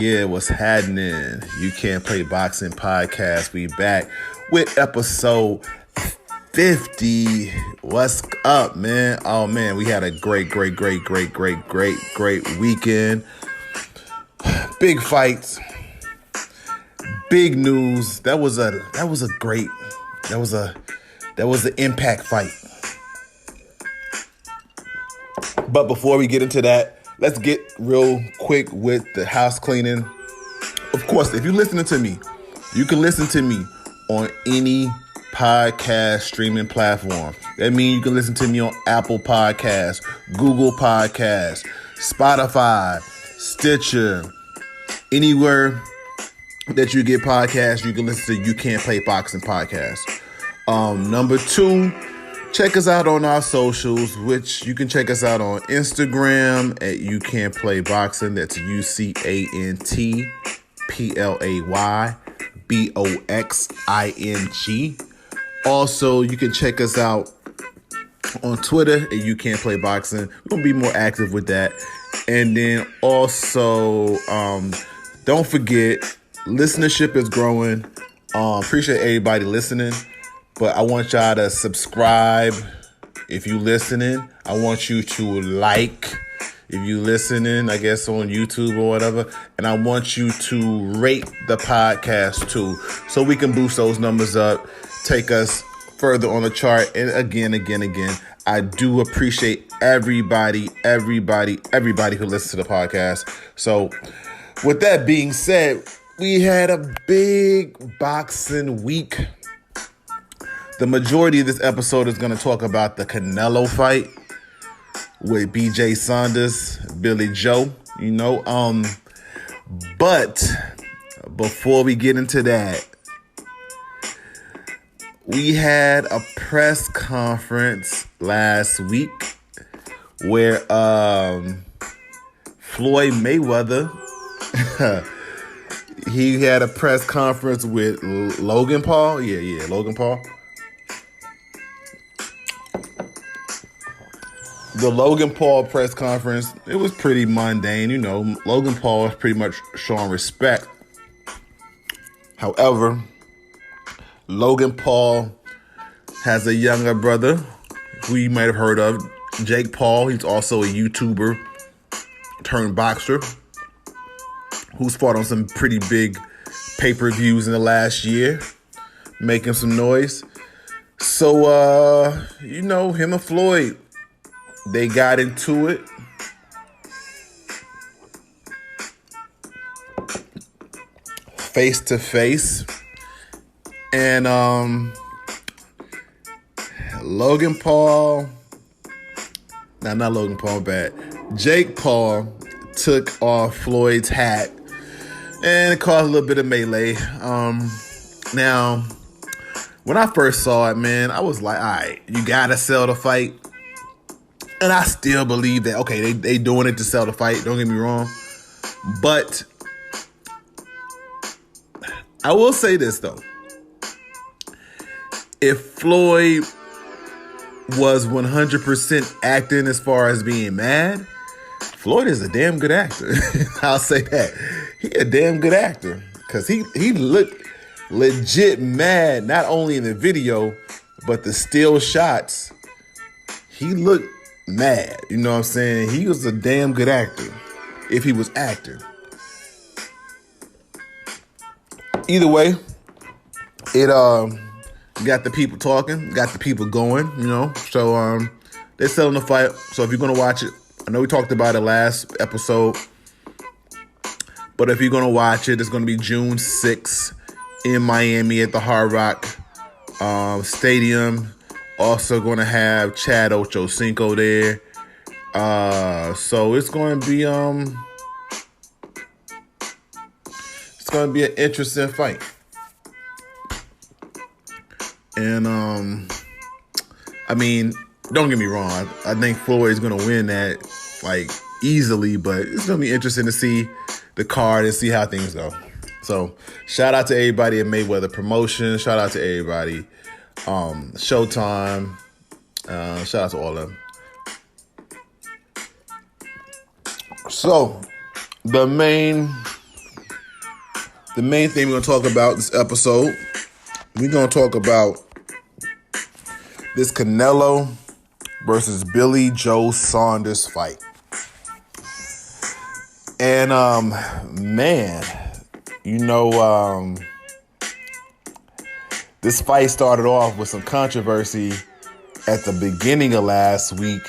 Yeah, what's happening? You Can't Play Boxing podcast. We back with episode 50. What's up, man? Oh man, we had a great weekend. Big fights, big news. That was an impact fight. But before we get into that, let's get real quick with the house cleaning. Of course, if you're listening to me, you can listen to me on any podcast streaming platform. That means you can listen to me on Apple Podcasts, Google Podcasts, Spotify, Stitcher, anywhere that you get podcasts, you can listen to You Can't Play Boxing podcast. Number two, check us out on our socials, which you can check us out on Instagram at You Can't Play Boxing. That's UCANTPLAYBOXING. Also, you can check us out on Twitter at You Can't Play Boxing. We're going to be more active with that. And then also, don't forget, listenership is growing. Appreciate everybody listening. But I want y'all to subscribe if you listening. I want you to like if you listening, I guess on YouTube or whatever. And I want you to rate the podcast too, so we can boost those numbers up, take us further on the chart. And again, I do appreciate everybody who listens to the podcast. So with that being said, we had a big boxing week. The majority of this episode is going to talk about the Canelo fight with BJ Saunders, Billy Joe, But before we get into that, we had a press conference last week where Floyd Mayweather, he had a press conference with Logan Paul. Yeah, Logan Paul. The Logan Paul press conference, it was pretty mundane. Logan Paul is pretty much showing respect. However, Logan Paul has a younger brother who you might have heard of, Jake Paul. He's also a YouTuber turned boxer who's fought on some pretty big pay-per-views in the last year, making some noise. So, him and Floyd, they got into it. Face to face. And Logan Paul, not Logan Paul, bad. Jake Paul took off Floyd's hat and it caused a little bit of melee. Now, when I first saw it, man, I was like, all right, you gotta sell the fight. And I still believe that, okay, they doing it to sell the fight. Don't get me wrong. But I will say this, though. If Floyd was 100% acting as far as being mad, Floyd is a damn good actor. I'll say that. He a damn good actor. Because he looked legit mad, not only in the video, but the still shots. He looked mad, you know what I'm saying? He was a damn good actor if he was acting. Either way, it got the people talking, got the people going, So they're selling the fight. So if you're gonna watch it, I know we talked about it last episode, but if you're gonna watch it, it's gonna be June 6th in Miami at the Hard Rock Stadium. Also going to have Chad Ochocinco there. So it's going to be an interesting fight. And don't get me wrong. I think Floyd is going to win that easily, but it's going to be interesting to see the card and see how things go. So shout out to everybody at Mayweather Promotions. Shout out to everybody. Showtime. Shout out to all of them. So the main the main thing we're going to talk about this episode, we're going to talk about this Canelo versus Billy Joe Saunders fight. And, man, this fight started off with some controversy at the beginning of last week.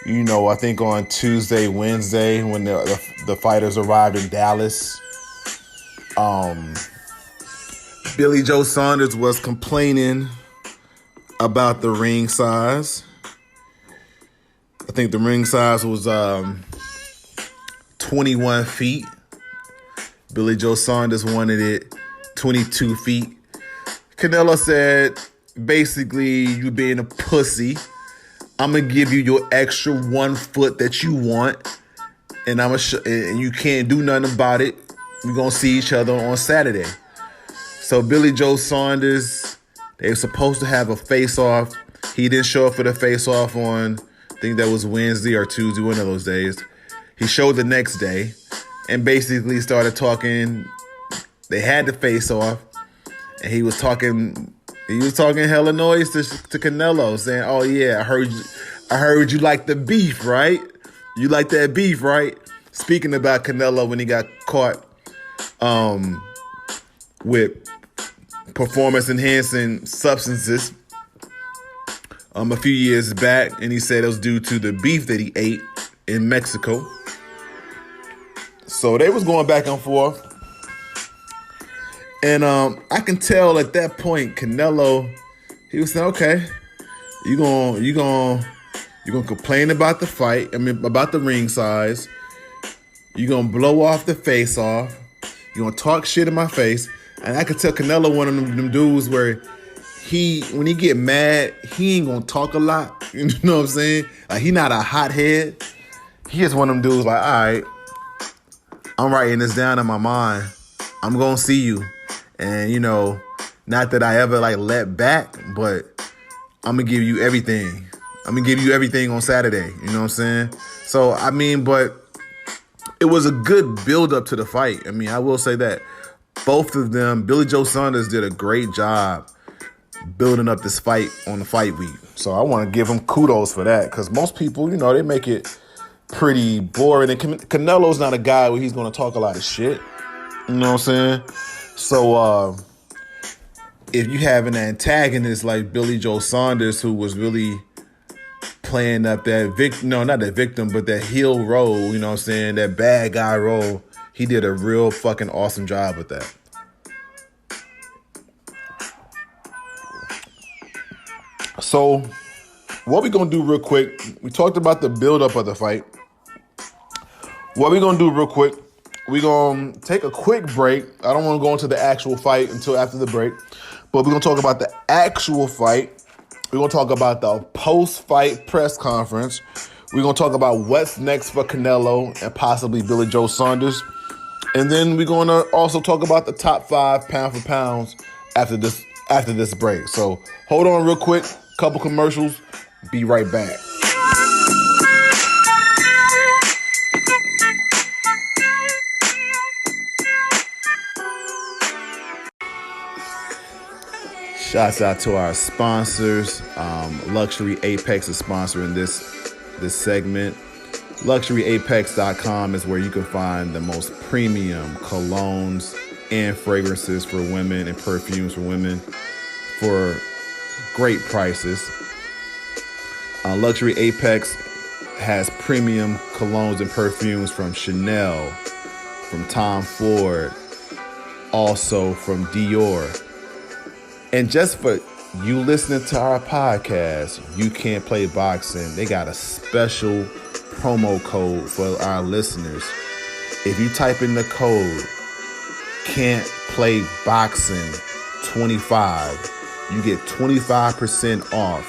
I think on Tuesday, Wednesday, when the fighters arrived in Dallas, Billy Joe Saunders was complaining about the ring size. I think the ring size was 21 feet. Billy Joe Saunders wanted it 22 feet. Canelo said, basically, you being a pussy, I'm going to give you your extra 1 foot that you want, and and you can't do nothing about it. We're going to see each other on Saturday. So Billy Joe Saunders, they were supposed to have a face-off. He didn't show up for the face-off on, I think that was Wednesday or Tuesday, one of those days. He showed the next day and basically started talking. They had the face-off, and he was talking hella noise to Canelo, saying, "Oh yeah, I heard you like the beef, right? You like that beef, right?" Speaking about Canelo when he got caught with performance-enhancing substances a few years back, and he said it was due to the beef that he ate in Mexico. So they was going back and forth. And I can tell at that point, Canelo, he was saying, "Okay, you gonna complain about the fight. About the ring size. You gonna blow off the face off. You gonna talk shit in my face." And I could tell Canelo one of them dudes where when he get mad, he ain't gonna talk a lot. You know what I'm saying? Like, he not a hothead. He is one of them dudes like, "All right, I'm writing this down in my mind. I'm gonna see you. And, not that I ever let back, but I'm gonna give you everything. I'm gonna give you everything on Saturday." You know what I'm saying? So, but it was a good build up to the fight. I will say that both of them, Billy Joe Saunders did a great job building up this fight on the fight week. So I want to give him kudos for that, because most people, they make it pretty boring. And Canelo's not a guy where he's going to talk a lot of shit. You know what I'm saying? So if you have an antagonist like Billy Joe Saunders, who was really playing up that not that victim, but that heel role, you know what I'm saying, that bad guy role, he did a real fucking awesome job with that. So what we gonna do real quick, we talked about the build-up of the fight. What we gonna do real quick, we gonna take a quick break. I don't want to go into the actual fight until after the break, but we're gonna talk about the actual fight. We're gonna talk about the post-fight press conference. We're gonna talk about what's next for Canelo and possibly Billy Joe Saunders. And then we're gonna also talk about the top 5 pound for pounds after this break. So hold on real quick, couple commercials, be right back. Shouts out to our sponsors. Luxury Apex is sponsoring this segment. LuxuryApex.com is where you can find the most premium colognes and fragrances for women and perfumes for women for great prices. Luxury Apex has premium colognes and perfumes from Chanel, from Tom Ford, also from Dior. And just for you listening to our podcast, You Can't Play Boxing, they got a special promo code for our listeners. If you type in the code Can't Play Boxing 25, you get 25% off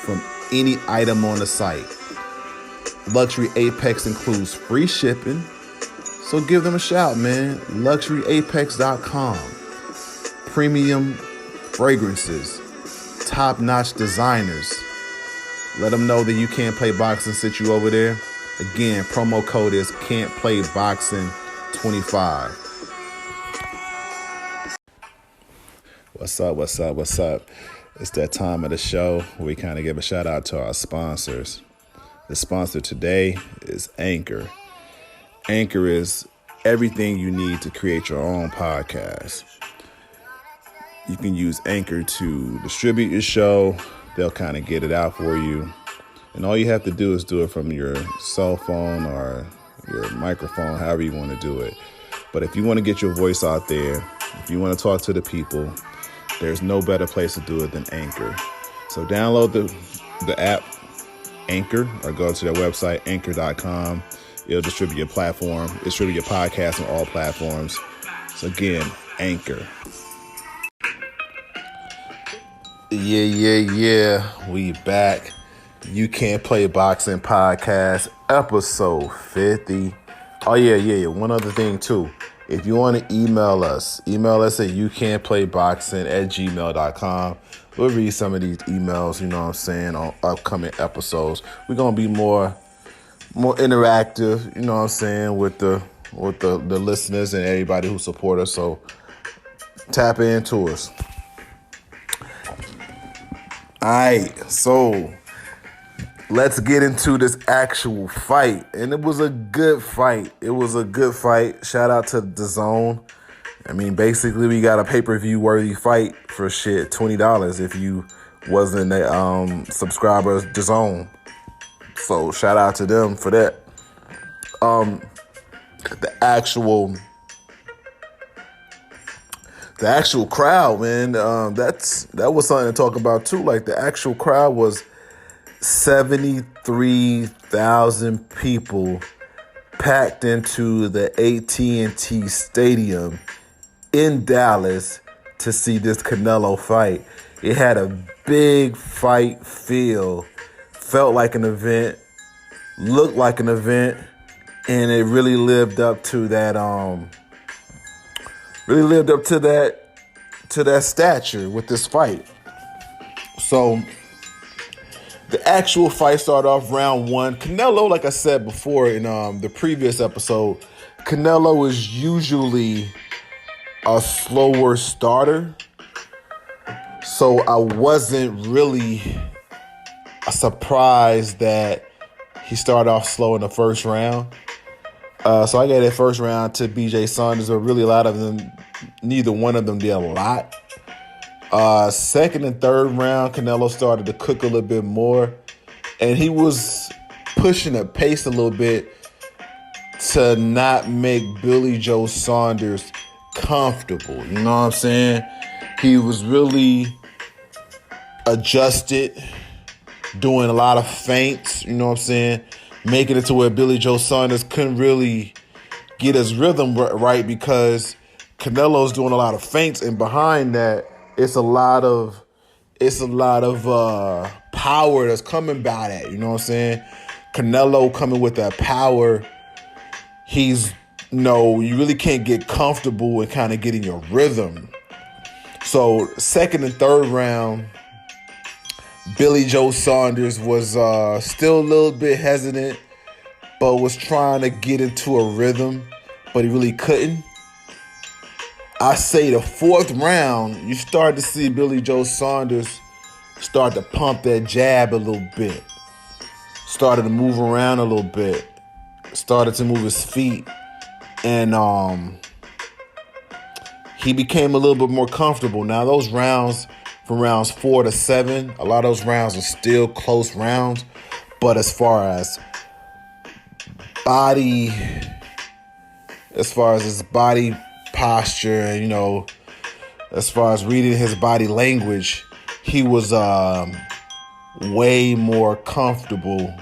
from any item on the site. Luxury Apex includes free shipping, so give them a shout, man. LuxuryApex.com. Premium fragrances, top-notch designers. Let them know that You Can't Play Boxing sent you over there. Again, promo code is Can't Play Boxing 25. What's up? It's that time of the show where we kind of give a shout out to our sponsors. The sponsor today is Anchor. Anchor is everything you need to create your own podcast. You can use Anchor to distribute your show. They'll kind of get it out for you. And all you have to do is do it from your cell phone or your microphone, however you want to do it. But if you want to get your voice out there, if you want to talk to the people, there's no better place to do it than Anchor. So download the app Anchor or go to their website, anchor.com. It'll distribute your podcast on all platforms. So again, Anchor. Yeah. We back. You Can't Play Boxing Podcast, episode 50. Oh, yeah. One other thing, too. If you want to email us at youcan'tplayboxing@gmail.com. We'll read some of these emails, you know what I'm saying, on upcoming episodes. We're going to be more interactive, you know what I'm saying, with the listeners and everybody who support us. So tap into us. All right, so let's get into this actual fight. And it was a good fight. Shout out to DAZN. I mean, basically, we got a pay-per-view worthy fight for shit, $20 if you wasn't a subscriber of DAZN. So shout out to them for that. The actual crowd, man, that was something to talk about too. Like, the actual crowd was 73,000 people packed into the AT&T Stadium in Dallas to see this Canelo fight. It had a big fight feel, felt like an event, looked like an event, and it really lived up to that to that stature with this fight. So the actual fight started off round one. Canelo, like I said before in the previous episode, Canelo is usually a slower starter. So I wasn't really surprised that he started off slow in the first round. So I gave that first round to BJ Saunders, but really a lot of them, neither one of them did a lot. Second and third round, Canelo started to cook a little bit more, and he was pushing the pace a little bit to not make Billy Joe Saunders comfortable. You know what I'm saying? He was really adjusted, doing a lot of feints, you know what I'm saying? Making it to where Billy Joe Saunders couldn't really get his rhythm right because Canelo's doing a lot of feints, and behind that, it's a lot of power that's coming by that. You know what I'm saying? Canelo coming with that power. You really can't get comfortable and kind of getting your rhythm. So second and third round, Billy Joe Saunders was still a little bit hesitant, but was trying to get into a rhythm, but he really couldn't. I say the fourth round, you start to see Billy Joe Saunders start to pump that jab a little bit. Started to move around a little bit. Started to move his feet. And he became a little bit more comfortable. Now, those rounds, from rounds 4 to 7, a lot of those rounds are still close rounds. But as far as his body posture, and as far as reading his body language, he was way more comfortable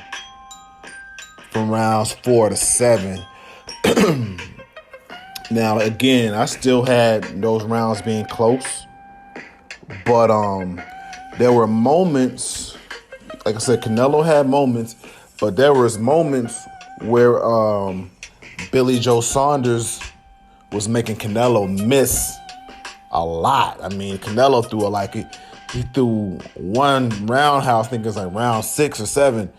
from rounds 4 to 7. Now, again, I still had those rounds being close, but there were moments, like I said, Canelo had moments, but there was moments where Billy Joe Saunders was making Canelo miss a lot. I mean, Canelo threw he threw one roundhouse, I think it was like round 6 or 7,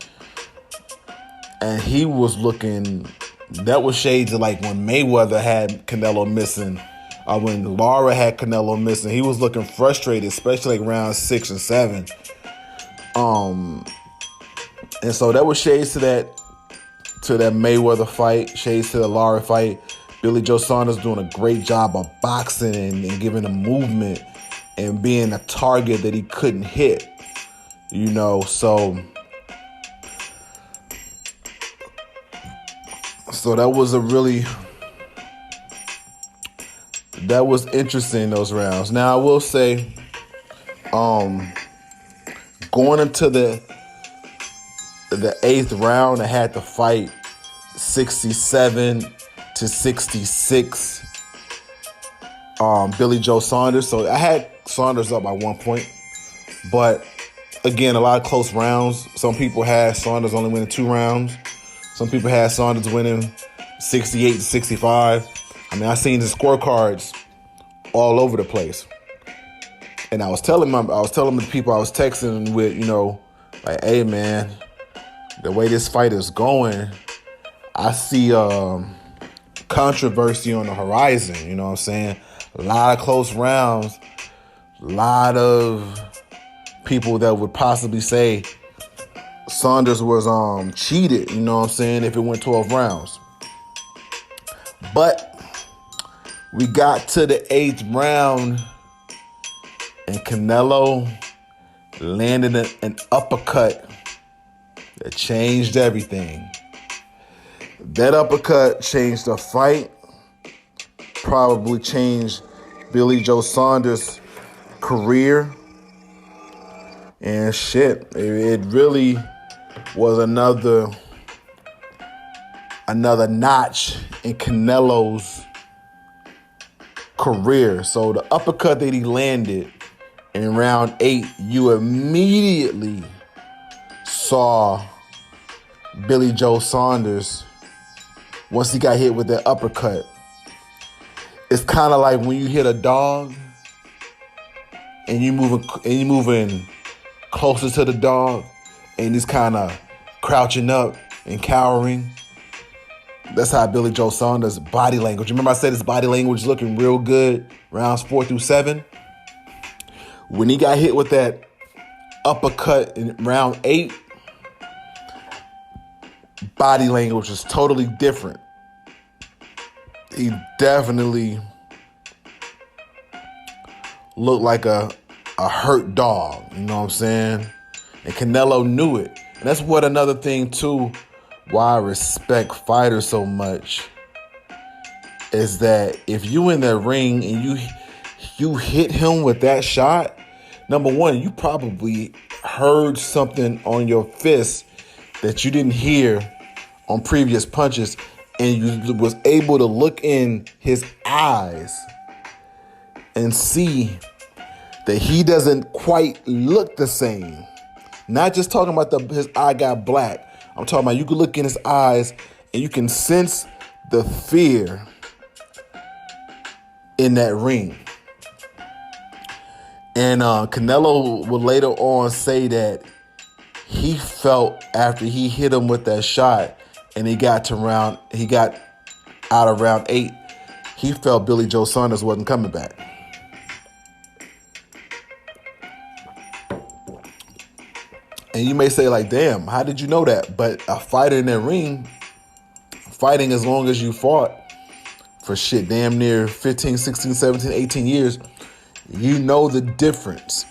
and he was looking. That was shades of like when Mayweather had Canelo missing when Lara had Canelo missing. He was looking frustrated, especially like round 6 and 7. And so that was shades to that Mayweather fight, shades to the Lara fight. Billy Joe Saunders doing a great job of boxing and giving him movement and being a target that he couldn't hit. So that was interesting, those rounds. Now I will say, going into the 8th round, I had to fight 67-66. Billy Joe Saunders. So I had Saunders up by 1 point, but again, a lot of close rounds. Some people had Saunders only winning 2 rounds. Some people had Saunders winning 68-65. I mean, I seen the scorecards all over the place, and I was telling the people I was texting with, like, hey man, the way this fight is going, I see controversy on the horizon. You know what I'm saying? A lot of close rounds, a lot of people that would possibly say Saunders was cheated, you know what I'm saying, if it went 12 rounds. But we got to the 8th round and Canelo landed an uppercut that changed everything. That uppercut changed the fight, probably changed Billy Joe Saunders' career. And shit, it really was another notch in Canelo's career. So the uppercut that he landed in round 8, you immediately saw Billy Joe Saunders, once he got hit with that uppercut. It's kind of like when you hit a dog and you moving closer to the dog and he's kind of crouching up and cowering. That's how Billy Joe Saunders' body language. Remember I said his body language looking real good rounds 4 through 7? When he got hit with that uppercut in round 8, body language was totally different. He definitely looked like a hurt dog, you know what I'm saying? And Canelo knew it. And that's what another thing too, why I respect fighters so much, is that if you in that ring and you hit him with that shot, number one, you probably heard something on your fist that you didn't hear on previous punches, and you was able to look in his eyes and see that he doesn't quite look the same. Not just talking about his eye got black. I'm talking about you can look in his eyes and you can sense the fear in that ring. And Canelo would later on say that he felt after he hit him with that shot and he got out of round 8, he felt Billy Joe Saunders wasn't coming back. And you may say, like, damn, how did you know that? But a fighter in that ring, fighting as long as you fought for shit, damn near 15, 16, 17, 18 years, you know the difference.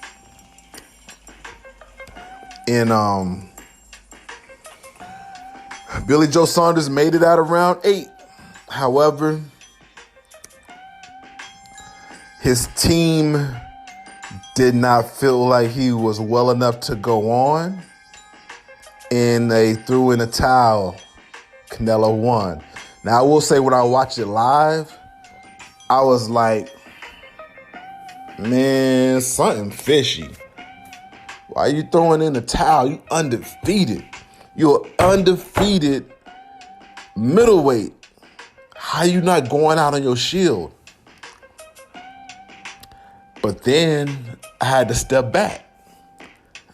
And Billy Joe Saunders made it out of round 8. However, his team did not feel like he was well enough to go on, and they threw in a towel. Canelo won. Now, I will say, when I watched it live, I was like, man, something fishy. Why are you throwing in the towel? You undefeated. You're undefeated middleweight. How you not going out on your shield? But then I had to step back.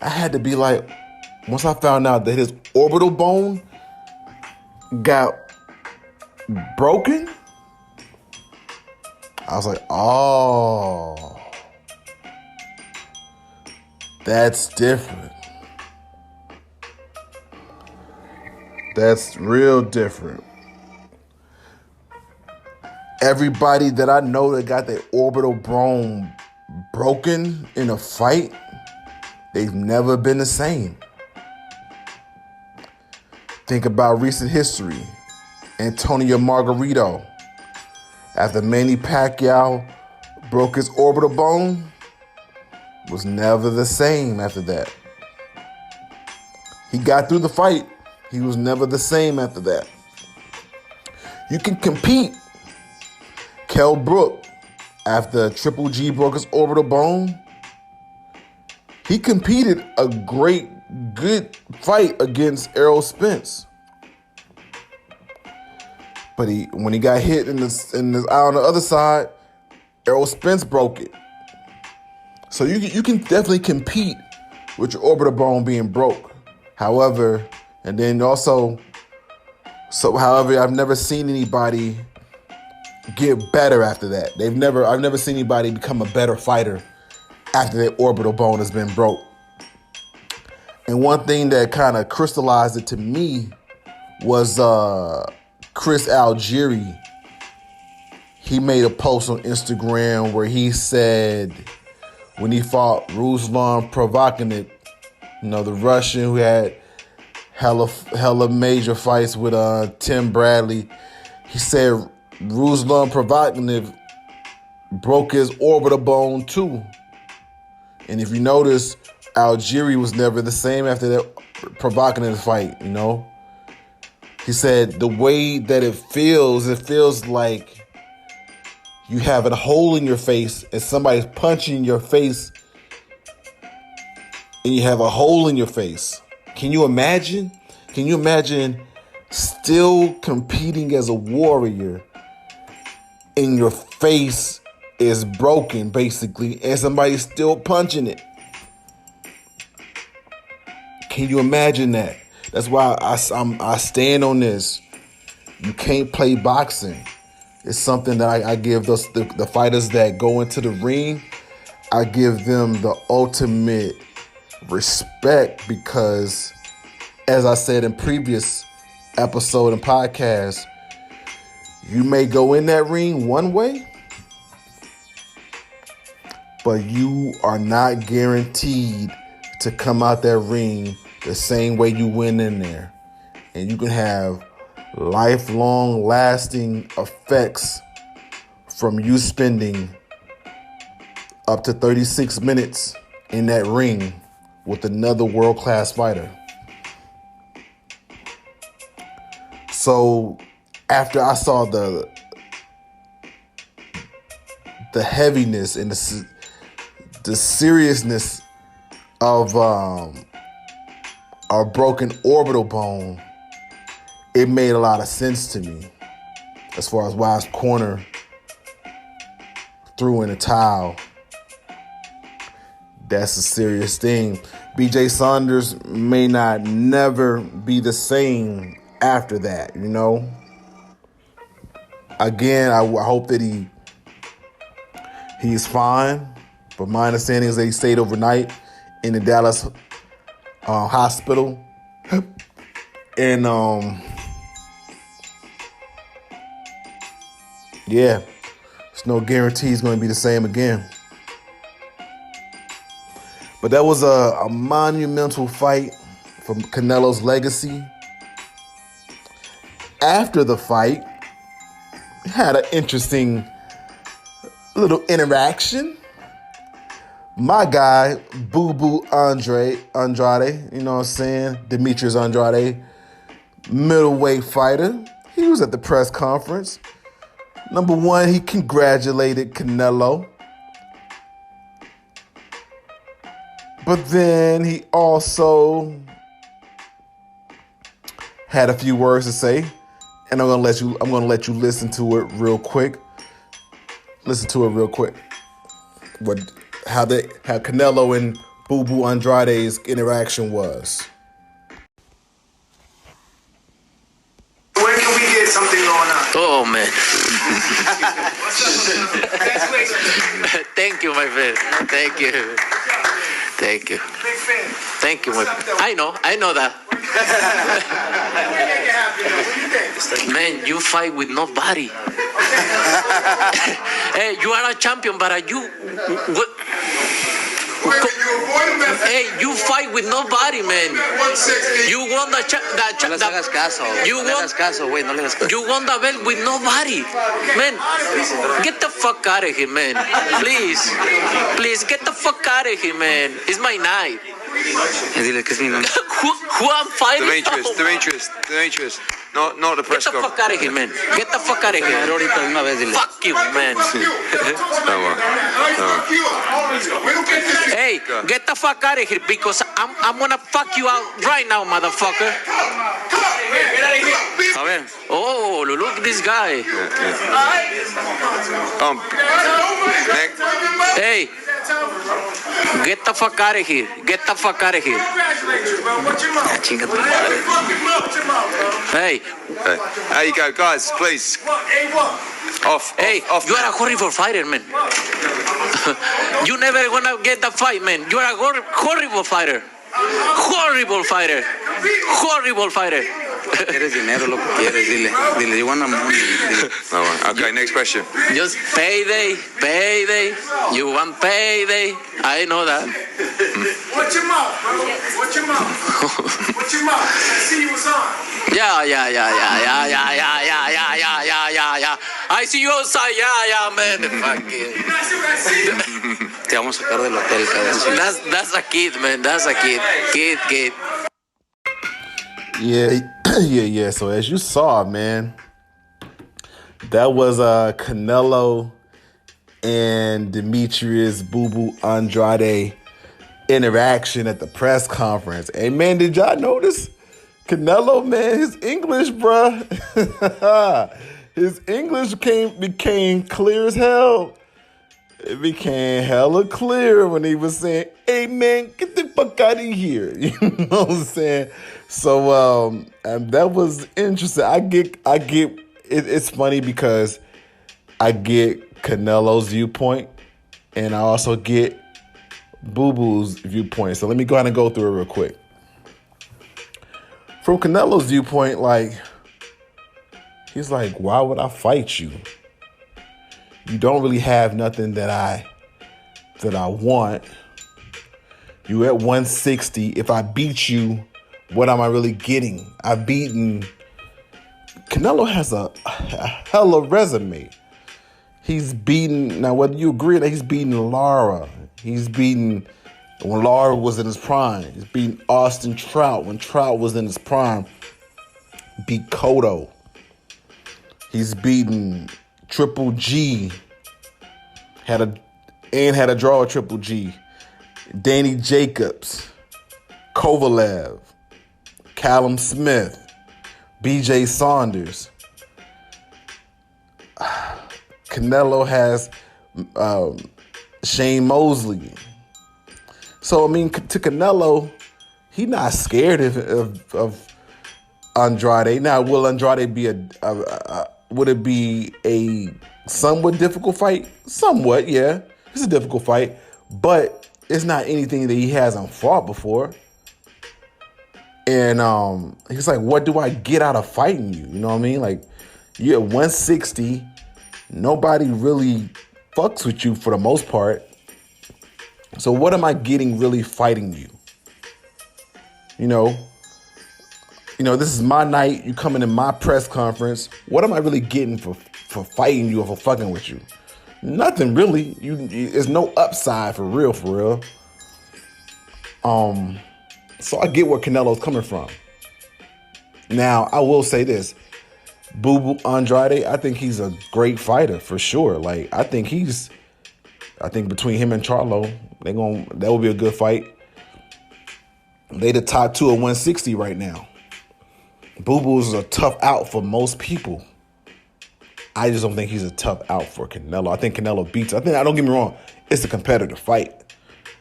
I had to be like, once I found out that his orbital bone got broken, I was like, oh, that's different. That's real different. Everybody that I know that got their orbital bone broken in a fight, they've never been the same. Think about recent history. Antonio Margarito, after Minnie Pacquiao broke his orbital bone, was never the same after that. He got through the fight. He was never the same after that. You can compete. Kell Brook, after Triple G broke his orbital bone, he competed a good fight against Errol Spence. But when he got hit in the eye on the other side, Errol Spence broke it. So you can definitely compete with your orbital bone being broke. However, I've never seen anybody get better after that. I've never seen anybody become a better fighter after their orbital bone has been broke. And one thing that kind of crystallized it to me was Chris Algieri. He made a post on Instagram where he said when he fought Ruslan Provodnik, the Russian who had hella major fights with Tim Bradley, he said Ruslan Provodnik broke his orbital bone too. And if you notice, Algieri was never the same after that Provodnik fight, He said the way that it feels like you have a hole in your face and somebody's punching your face and you have a hole in your face. Can you imagine? Can you imagine still competing as a warrior and your face is broken, basically, and somebody's still punching it? Can you imagine that? That's why I stand on this. You can't play boxing. It's something that I give the fighters that go into the ring, I give them the ultimate respect because, as I said in previous episode and podcast, you may go in that ring one way, but you are not guaranteed to come out that ring the same way you went in there. And you can have lifelong lasting effects from you spending up to 36 minutes in that ring with another world-class fighter. So after I saw the heaviness and the seriousness of a broken orbital bone, it made a lot of sense to me as far as why his corner threw in a towel. That's a serious thing. BJ Saunders may not never be the same after that, Again, I hope that he's fine. But my understanding is that he stayed overnight in the Dallas hospital. And there's no guarantee he's going to be the same again. But that was a monumental fight for Canelo's legacy. After the fight, had an interesting little interaction. My guy, Boo Boo Andrade, Demetrius Andrade, middleweight fighter. He was at the press conference. Number one, he congratulated Canelo. But then he also had a few words to say, and I'm gonna let you listen to it real quick. How Canelo and Boo Boo Andrade's interaction was. When can we get something going on? Oh man. What's up? Thank you, my friend. Thank you. Thank you. Big fan. Thank you, my friend. I know that. Man, you fight with nobody. Hey, you are a champion, but are you... What? Hey, you fight with nobody, man. You won the No le hagas caso. You No le hagas caso, güey. No le hagas caso. You won the belt with nobody. Man, get the fuck out of here, man. Please, get the fuck out of here, man. It's my night. Dile que es mi nombre. Who I'm fighting? Demetrius. Not the press Get the fuck out of here, man. Get the fuck out of here. Ahorita de una vez, dile. Fuck you, man. Hey, get the fuck out of here because I'm gonna fuck you out right now, motherfucker. A ver. Oh, look at this guy. Hey, get the fuck out of here. Get the fuck out of here. Chinga tu madre. Hey. There you go, guys, please. Off. You are a horrible fighter, man. You never gonna get the fight, man. You are a horrible fighter. Horrible fighter. Horrible fighter. Quieres dinero, lo que quieres, dile, you want money, dile. Okay, next question. Just payday. You want payday. I know that. Watch your mouth, bro. Watch your mouth. Watch your mouth. I see you was on. Yeah. I see you outside. Yeah, man. Fucking. Te vamos a sacar del hotel, cabrón. That's a kid, man. That's a kid. Kid. Yeah. So as you saw, man, that was Canelo and Demetrius Boo Boo Andrade interaction at the press conference. Hey, man, did y'all notice Canelo, man, his English, bruh? His English became clear as hell. It became hella clear when he was saying, hey, man, get the fuck out of here. You know what I'm saying? So that was interesting. I get it's funny because I get Canelo's viewpoint and I also get Boo Boo's viewpoint. So let me go ahead and go through it real quick. From Canelo's viewpoint, like, he's like, why would I fight you? You don't really have nothing that I want. You at 160. If I beat you, what am I really getting? Canelo has a hella resume. He's beaten, now whether you agree that he's beaten Lara. He's beaten when Lara was in his prime. He's beaten Austin Trout when Trout was in his prime. Beat Cotto. He's beaten Triple G. Had a draw with Triple G. Danny Jacobs. Kovalev. Callum Smith. BJ Saunders. Canelo has Shane Mosley. So, I mean, to Canelo, he's not scared of Andrade. Now, will Andrade be would it be a somewhat difficult fight? Somewhat, yeah. It's a difficult fight, but it's not anything that he hasn't fought before. And he's like, what do I get out of fighting you? You know what I mean? Like, you're at 160. Nobody really fucks with you for the most part. So what am I getting really fighting you? You know, this is my night. You coming in my press conference. What am I really getting for fighting you or for fucking with you? Nothing really. There's no upside for real. So I get where Canelo's coming from. Now, I will say this. Boo Boo Andrade, I think he's a great fighter for sure. Like, I think between him and Charlo, that will be a good fight. They the top two at 160 right now. Boo Boo's a tough out for most people. I just don't think he's a tough out for Canelo. I think Canelo beats. Don't get me wrong, it's a competitive fight.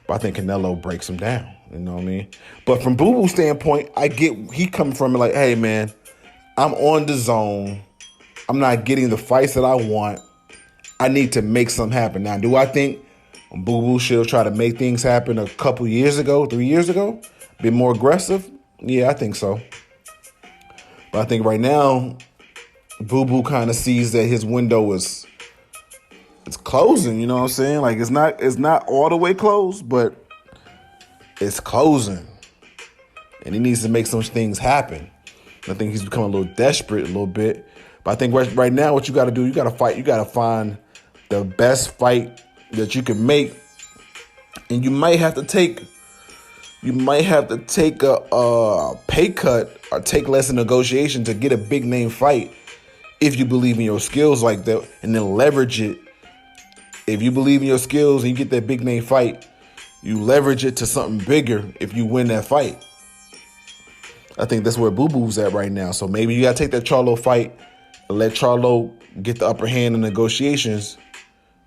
But I think Canelo breaks him down. You know what I mean? But from Boo Boo's standpoint, I get he coming from it like, hey man, I'm on the zone. I'm not getting the fights that I want. I need to make something happen. Now, do I think Boo Boo should have tried to make things happen a couple years ago, 3 years ago, been more aggressive. Yeah, I think so. But I think right now, Boo Boo kind of sees that his window is closing. You know what I'm saying? Like it's not all the way closed, but it's closing, and he needs to make some things happen. I think he's becoming a little desperate, a little bit. But I think right now, what you got to do, you got to fight. You got to find the best fight that you can make, and you might have to take a pay cut or take less in negotiation to get a big name fight if you believe in your skills like that, and then leverage it. If you believe in your skills and you get that big name fight, you leverage it to something bigger if you win that fight. I think that's where Boo Boo's at right now. So maybe you got to take that Charlo fight and let Charlo get the upper hand in negotiations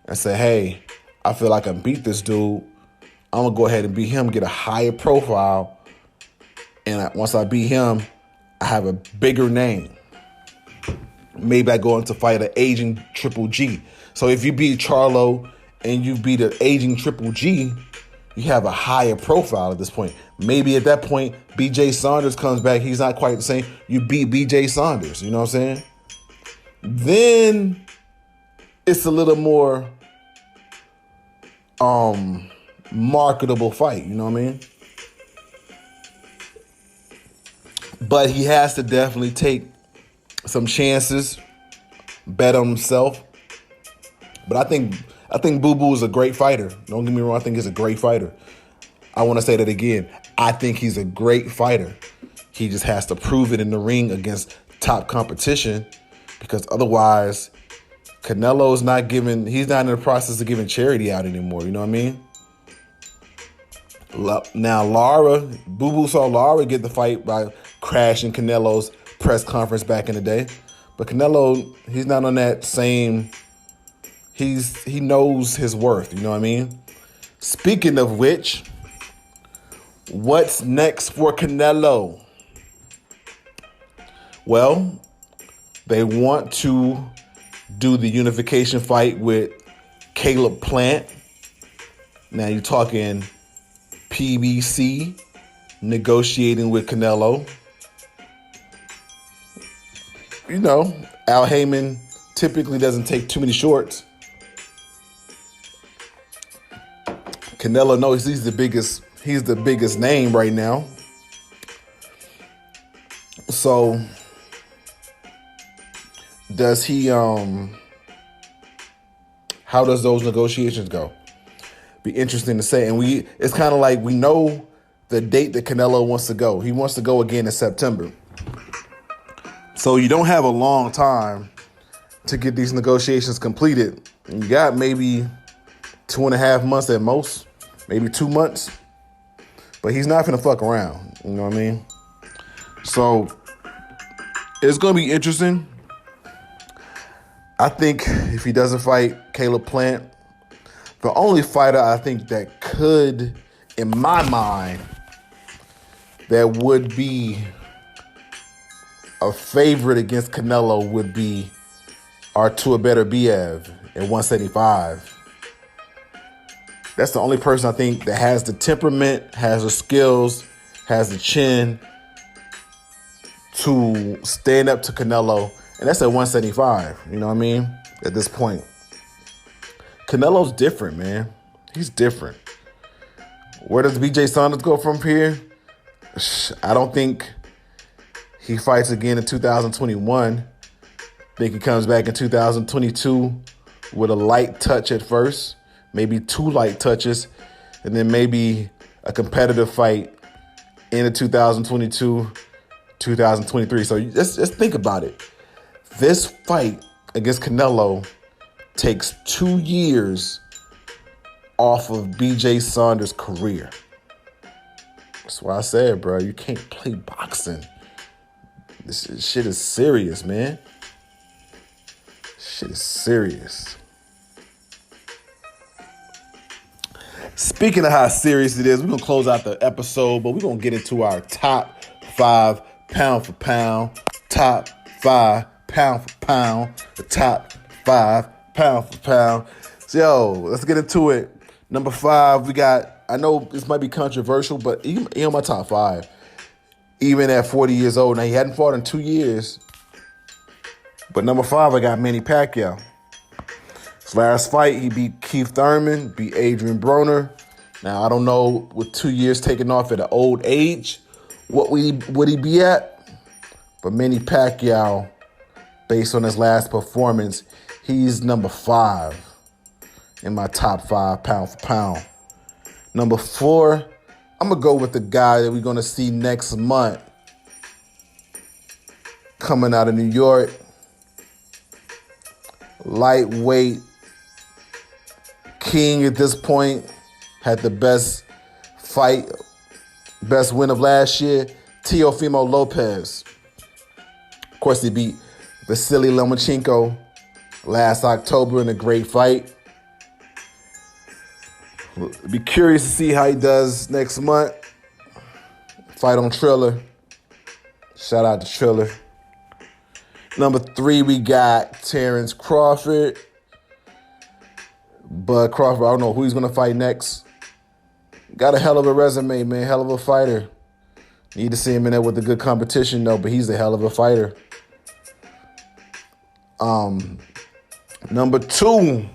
and say, hey, I feel like I beat this dude. I'm going to go ahead and beat him, get a higher profile. And once I beat him, I have a bigger name. Maybe I go on to fight an aging Triple G. So if you beat Charlo and you beat an aging Triple G, you have a higher profile at this point. Maybe at that point, BJ Saunders comes back. He's not quite the same. You beat BJ Saunders. You know what I'm saying? Then it's a little more marketable fight. You know what I mean? But he has to definitely take some chances, bet on himself. But I think Boo Boo is a great fighter. Don't get me wrong. I think he's a great fighter. I want to say that again. I think he's a great fighter. He just has to prove it in the ring against top competition, because otherwise Canelo's he's not in the process of giving charity out anymore. You know what I mean? Now, Boo Boo saw Lara get the fight by crashing Canelo's press conference back in the day. But Canelo, he's not on that same... He knows his worth, you know what I mean? Speaking of which, what's next for Canelo? Well, they want to do the unification fight with Caleb Plant. Now you're talking PBC negotiating with Canelo. You know, Al Heyman typically doesn't take too many shorts. Canelo knows he's the biggest name right now. So does he how does those negotiations go? Be interesting to say. And it's kind of like we know the date that Canelo wants to go. He wants to go again in September. So you don't have a long time to get these negotiations completed. You got maybe 2.5 months at most. Maybe 2 months. But he's not going to fuck around. You know what I mean? So it's going to be interesting. I think if he doesn't fight Caleb Plant, the only fighter I think that could, in my mind, that would be a favorite against Canelo would be Artur Beterbiev at 175. That's the only person I think that has the temperament, has the skills, has the chin to stand up to Canelo. And that's at 175, you know what I mean? At this point. Canelo's different, man. He's different. Where does BJ Saunders go from here? I don't think he fights again in 2021. I think he comes back in 2022 with a light touch at first. Maybe 2 light touches, and then maybe a competitive fight in 2022, 2023. So let's think about it. This fight against Canelo takes 2 years off of BJ Saunders' career. That's why I said, bro, you can't play boxing. This shit is serious, man. Shit is serious. Speaking of how serious it is, we're going to close out the episode, but we're going to get into our top 5 pound for pound, top 5 pound for pound, the top 5 pound for pound. So, let's get into it. Number 5, we got, I know this might be controversial, but he on my top 5. Even at 40 years old. Now, he hadn't fought in 2 years. But number 5, I got Minnie Pacquiao. His last fight, he beat Keith Thurman, beat Adrian Broner. Now, I don't know, with 2 years taken off at an old age, what would he be at? But Minnie Pacquiao, based on his last performance, he's number 5 in my top 5 pound for pound. Number 4, I'm going to go with the guy that we're going to see next month coming out of New York. Lightweight king at this point. Had the best fight, best win of last year. Teofimo Lopez. Of course, he beat Vasily Lomachenko last October in a great fight. Be curious to see how he does next month. Fight on Triller. Shout out to Triller. Number 3, we got Terrence Crawford. But Crawford, I don't know who he's going to fight next. Got a hell of a resume, man. Hell of a fighter. Need to see him in there with a good competition, though, but he's a hell of a fighter. Number 2,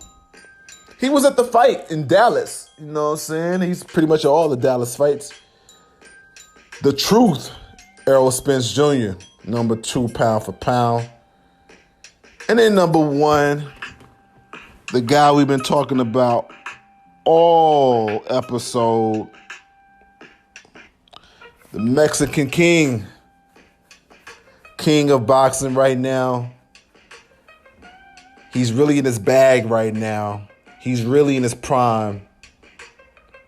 he was at the fight in Dallas. You know what I'm saying? He's pretty much at all the Dallas fights. The Truth, Errol Spence Jr., number 2 pound for pound. And then number 1, the guy we've been talking about all episode, the Mexican king of boxing right now. He's really in his bag right now. He's really in his prime.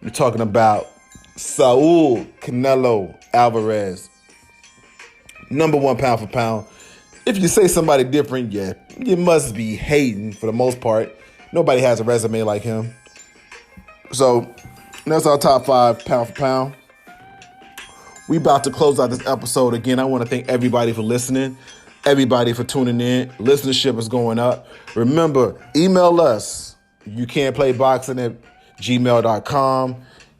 We're talking about Saul Canelo Alvarez. Number 1 pound for pound. If you say somebody different, yeah, you must be hating for the most part. Nobody has a resume like him. So that's our top 5 pound for pound. We about to close out this episode. Again, I want to thank everybody for listening. Everybody for tuning in. Listenership is going up. Remember, email us. You can't play boxing at gmail.com.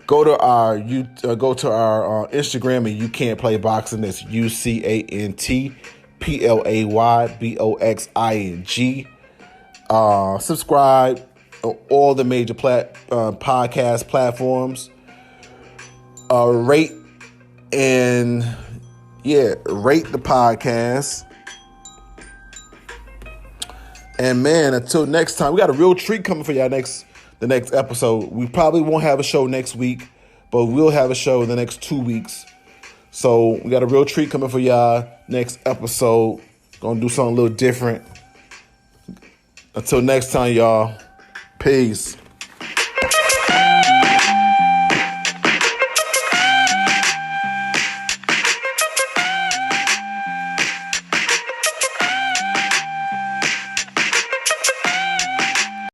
Go to our Instagram and You Can't Play Boxing. That's UCANTPLAYBOXING. Subscribe on all the major podcast platforms. Rate the podcast. And man, until next time, we got a real treat coming for y'all the next episode. We probably won't have a show next week, but we'll have a show in the next 2 weeks. So we got a real treat coming for y'all next episode. Gonna do something a little different. Until next time, y'all. Peace.